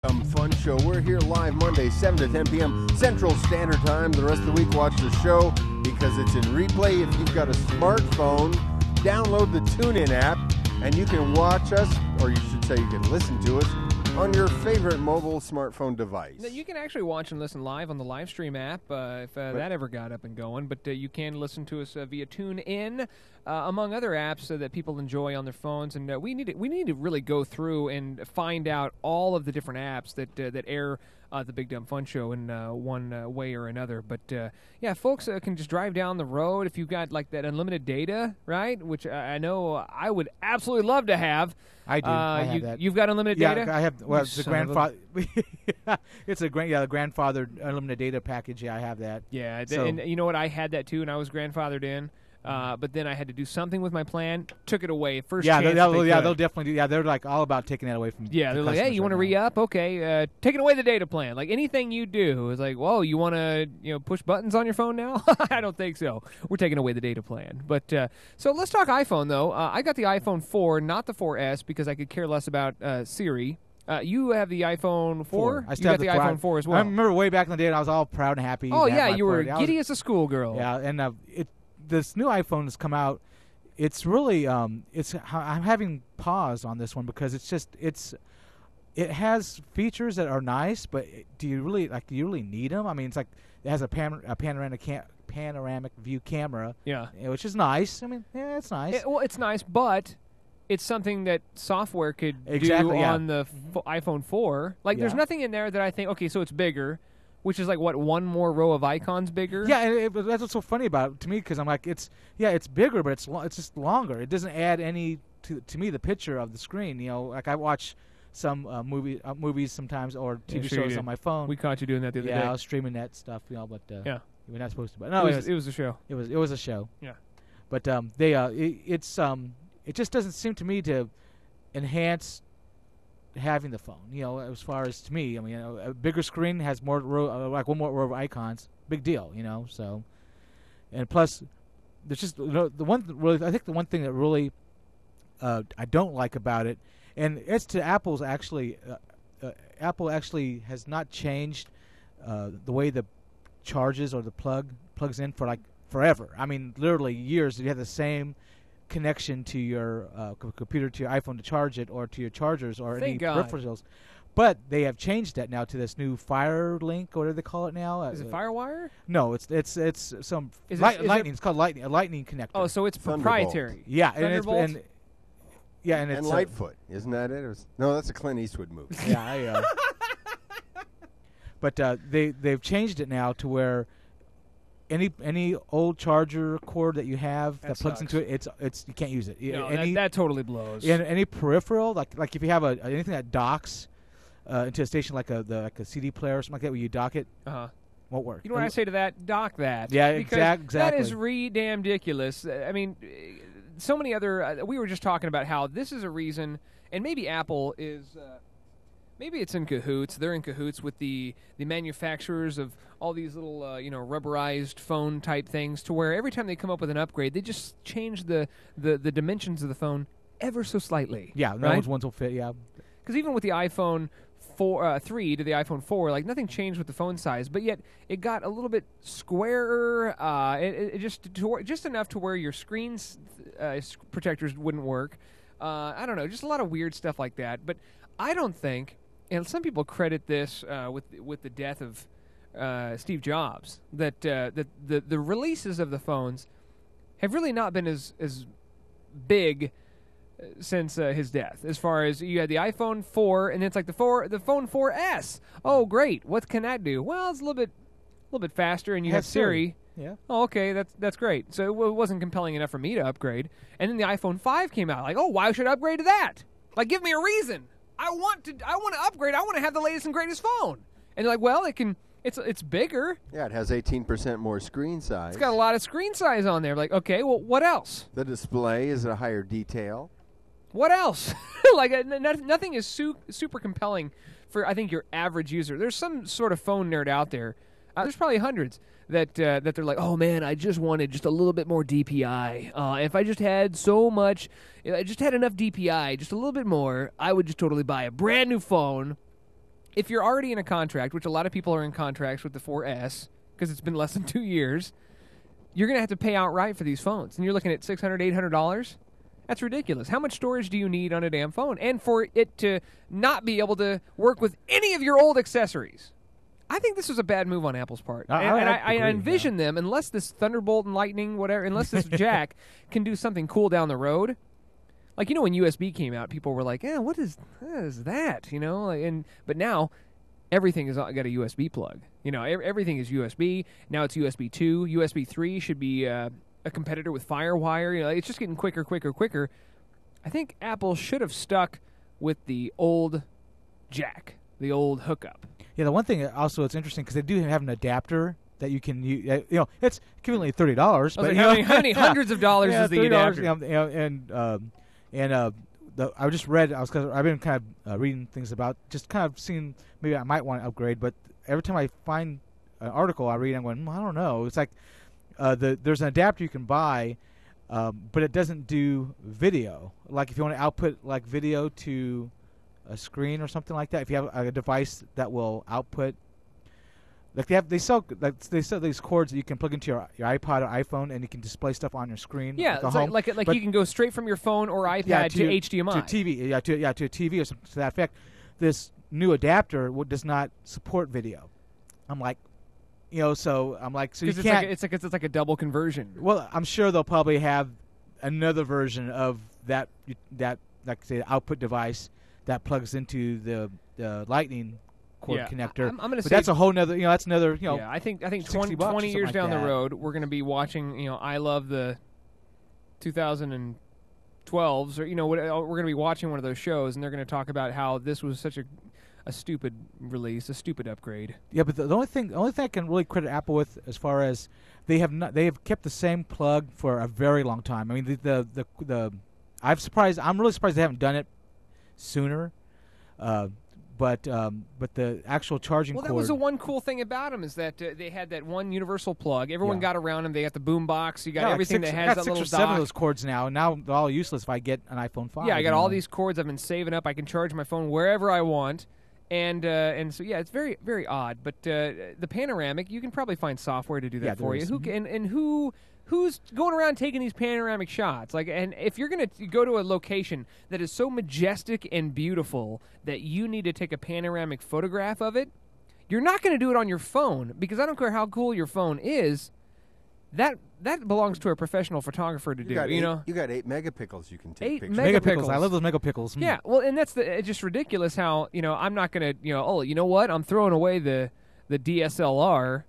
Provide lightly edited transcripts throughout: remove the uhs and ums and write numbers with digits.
Fun show. We're here live Monday, 7 to 10 p.m. Central Standard Time. The rest of the week, watch the show because it's in replay. If you've got a smartphone, download the TuneIn app, and you can watch us, or you should say you can listen to us, on your favorite mobile smartphone device. Now, you can actually watch and listen live on the live stream app if that ever got up and going, but you can listen to us via TuneIn, among other apps that people enjoy on their phones. And we need to really go through and find out all of the different apps that air the Big Dumb Fun Show in one way or another. But yeah, folks can just drive down the road if you've got like that unlimited data, right? Which I know I would absolutely love to have. I do. I have that. You've got unlimited data? Yeah, I have. Well, it's a grandfather. It's a grandfathered unlimited data package. Yeah, I have that. Yeah, and you know what? I had that too, and I was grandfathered in. But then I had to do something with my plan. Took it away first. Yeah, they'll definitely do. Yeah, they're like all about taking that away from. Yeah, they're like, hey, you want to re-up? Okay, taking away the data plan. Like anything you do is like, whoa, you want to push buttons on your phone now? I don't think so. We're taking away the data plan. But so let's talk iPhone though. I got the iPhone 4, not the 4S, because I could care less about Siri. You have the iPhone 4? I still have the iPhone 4 as well. I remember way back in the day, and I was all proud and happy. Oh yeah, you were giddy as a schoolgirl. Yeah, and this new iPhone has come out. It's really I'm having pause on this one because it has features that are nice, but do you really need them? I mean, it's like it has a panoramic view camera, which is nice. I mean, yeah, it's nice. It's nice, but it's something that software could do on the iPhone 4. Like, there's nothing in there that I think, okay, so it's bigger. Which is like, what, one more row of icons bigger? Yeah, and that's what's so funny about it to me, because I'm like, it's bigger, but it's just longer. It doesn't add any to me the picture of the screen. Like I watch some movies sometimes or TV shows on my phone. We caught you doing that the other day. Yeah, I was streaming that stuff, but yeah, we're not supposed to. But no, it was a show. It was a show. Yeah, but it just doesn't seem to me to enhance having the phone, as far as to me, I mean, a bigger screen has more like one more row of icons, big deal, So, and plus, there's just I think the one thing that really I don't like about it, and it's to Apple's actually, Apple actually has not changed the way the charges or the plugs in for like forever. I mean, literally years. You have the same connection to your computer, to your iPhone to charge it, or to your chargers or any peripherals. But they have changed that now to this new Firelink, or whatever they call it now. Is it FireWire? No, it's some Lightning. It's called Lightning, a Lightning connector. Oh, so it's proprietary. Yeah, and it's Lightfoot, isn't that it? No, that's a Clint Eastwood movie. Yeah, but they've changed it now to where any old charger cord that you have that plugs into it, it's you can't use it. No, that totally blows. And any peripheral, like if you have anything that docks into a station like a CD player or something like that, where you dock it, won't work. You know what I say to that? Dock that. Yeah, exactly. That is damn ridiculous. I mean, so many other. We were just talking about how this is a reason, and maybe Apple is. Maybe it's in cahoots. They're in cahoots with the manufacturers of all these little, rubberized phone type things, to where every time they come up with an upgrade, they just change the dimensions of the phone ever so slightly. Yeah, those ones will fit. Yeah, because even with the iPhone 3 to the iPhone 4, like nothing changed with the phone size, but yet it got a little bit squarer. It just enough to where your screen's protectors wouldn't work. I don't know, just a lot of weird stuff like that. But I don't think. And some people credit this with the death of Steve Jobs, that the releases of the phones have really not been as big since his death. As far as you had the iPhone 4, and it's like the phone 4S. Oh, great! What can that do? Well, it's a little bit faster, and you have Siri. Yeah. Oh, okay, that's great. So it wasn't compelling enough for me to upgrade. And then the iPhone 5 came out. Like, oh, why should I upgrade to that? Like, give me a reason. I want to upgrade. I want to have the latest and greatest phone. And they're like, well, it's bigger. Yeah, it has 18% more screen size. It's got a lot of screen size on there. Like, okay, well, what else? The display is a higher detail. What else? Like, nothing is super compelling for, I think, your average user. There's some sort of phone nerd out there. There's probably hundreds that they're like, oh man, I just wanted just a little bit more DPI. If I just had enough DPI, just a little bit more, I would just totally buy a brand new phone if you're already in a contract, which a lot of people are in contracts with the 4S because it's been less than 2 years, you're going to have to pay outright for these phones. And you're looking at $600, $800. That's ridiculous. How much storage do you need on a damn phone? And for it to not be able to work with any of your old accessories. I think this was a bad move on Apple's part. I envision them, unless this Thunderbolt and Lightning, whatever, unless this jack can do something cool down the road. Like, when USB came out, people were like, "Yeah, what is that?" But now everything has got a USB plug. Everything is USB. Now it's USB 2. USB 3 should be a competitor with FireWire. It's just getting quicker. I think Apple should have stuck with the old jack, the old hookup. Yeah, the one thing also it's interesting because they do have an adapter that you can use. It's equivalently $30, but how many hundreds of dollars is the adapter? I just read. I've been kind of reading things about just kind of seeing maybe I might want to upgrade, but every time I find an article I read, I'm going, I don't know. It's like there's an adapter you can buy, but it doesn't do video. Like if you want to output like video to a screen or something like that, if you have a device that will output, like they sell these cords that you can plug into your iPod or iPhone, and you can display stuff on your screen. Yeah, like you can go straight from your phone or iPad to HDMI. To TV, to a TV or something to that effect. This new adapter does not support video. I'm like, so you can't. It's like a double conversion. Well, I'm sure they'll probably have another version of that like say output device that plugs into the Lightning cord connector. I'm going to say that's a whole nother. That's another. Yeah, I think 20 years down the road, we're going to be watching. I love the 2012s, or we're going to be watching one of those shows, and they're going to talk about how this was such a stupid release, a stupid upgrade. Yeah, but the only thing I can really credit Apple with, as far as they have kept the same plug for a very long time. I mean, I'm really surprised they haven't done it sooner. But the actual charging cord. Well, that was the one cool thing about them, is that they had that one universal plug. Everyone got around them. They got the boom box. You got everything that has that little dock. 6 or 7 of those cords now. Now they're all useless if I get an iPhone 5. Yeah, I got all these cords I've been saving up. I can charge my phone wherever I want. And so, yeah, it's very, very odd. But the panoramic, you can probably find software to do that for you. Who's going around taking these panoramic shots? And if you're going to go to a location that is so majestic and beautiful that you need to take a panoramic photograph of it, you're not going to do it on your phone, because I don't care how cool your phone is. That belongs to a professional photographer to do. You got 8 megapixels you can take 8 pictures. Megapixels. I love those megapixels. Yeah, well, and it's just ridiculous how I'm not going to you know what, I'm throwing away the DSLR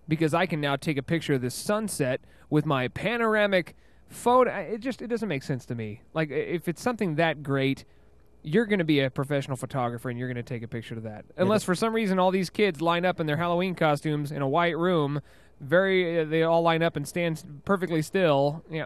because I can now take a picture of this sunset with my panoramic photo. It doesn't make sense to me. Like, if it's something that great, you're going to be a professional photographer and you're going to take a picture of that. Unless for some reason all these kids line up in their Halloween costumes in a white room, they all line up and stand perfectly still. Yeah,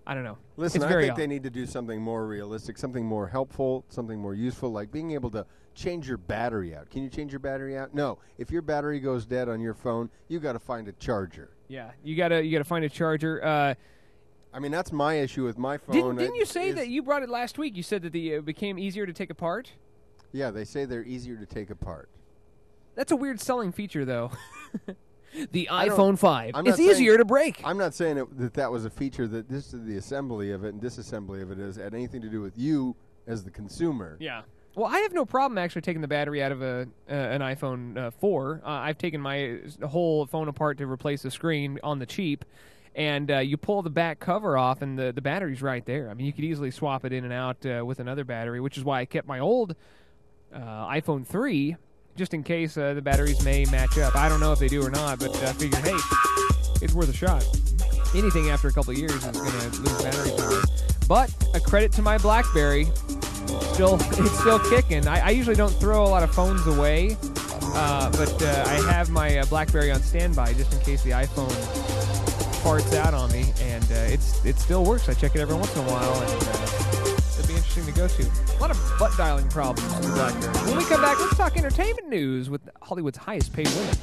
I don't know. Listen, I think they need to do something more realistic, something more helpful, something more useful, like being able to change your battery out. Can you change your battery out? No. If your battery goes dead on your phone, you got to find a charger. Yeah, you got to find a charger. I mean, that's my issue with my phone. Didn't you say that you brought it last week? You said that it became easier to take apart? Yeah, they say they're easier to take apart. That's a weird selling feature, though. The iPhone 5. It's easier to break. I'm not saying that was a feature that the assembly of it and disassembly of it had anything to do with you as the consumer. Yeah. Well, I have no problem actually taking the battery out of an iPhone 4. I've taken my whole phone apart to replace the screen on the cheap, and you pull the back cover off, and the battery's right there. I mean, you could easily swap it in and out with another battery, which is why I kept my old iPhone 3, just in case the batteries may match up. I don't know if they do or not, but I figured, hey, it's worth a shot. Anything after a couple of years is going to lose battery power. But a credit to my BlackBerry. It's still kicking. I usually don't throw a lot of phones away, but I have my BlackBerry on standby just in case the iPhone farts out on me, and it still works. I check it every once in a while, and it'll be interesting to go to. A lot of butt dialing problems with the BlackBerry. When we come back, let's talk entertainment news with Hollywood's highest paid women.